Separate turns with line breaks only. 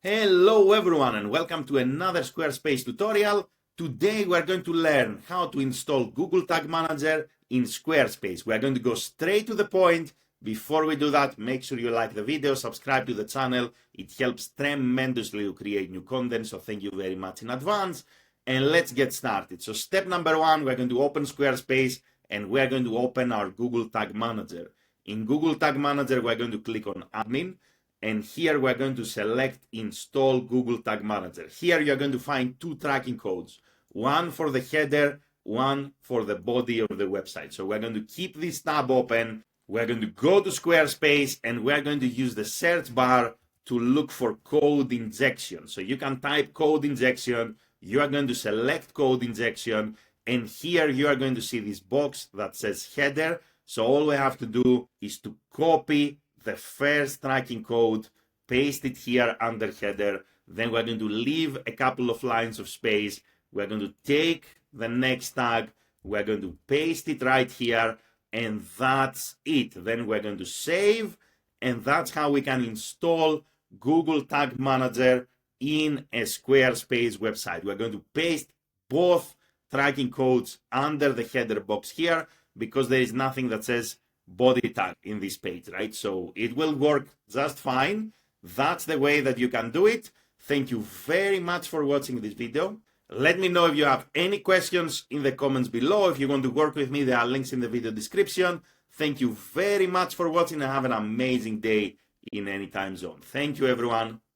Hello everyone and welcome to another Squarespace tutorial. Today we are going to learn how to install Google Tag Manager in Squarespace. We are going to go straight to the point. Before we do that, make sure you like the video, subscribe to the channel. It helps tremendously to create new content, so thank you very much in advance. And let's get started. So step number one, we're going to open Squarespace and we're going to open our Google Tag Manager. In Google Tag Manager, we're going to click on Admin. And here we're going to select Install Google Tag Manager. Here you're going to find two tracking codes, one for the header, one for the body of the website. So we're going to keep this tab open. We're going to go to Squarespace and we're going to use the search bar to look for code injection. So you can type code injection, you are going to select code injection, and here you are going to see this box that says header. So all we have to do is to copy the first tracking code, paste it here under header, then we're going to leave a couple of lines of space, we're going to take the next tag, we're going to paste it right here, and that's it. Then we're going to save, and that's how we can install Google Tag Manager in a Squarespace website. We're going to paste both tracking codes under the header box here because there is nothing that says body tag in this page, right? So it will work just fine. That's the way that you can do it. Thank you very much for watching this video. Let me know if you have any questions in the comments below. If you want to work with me, there are links in the video description. Thank you very much for watching and have an amazing day in any time zone. Thank you, everyone.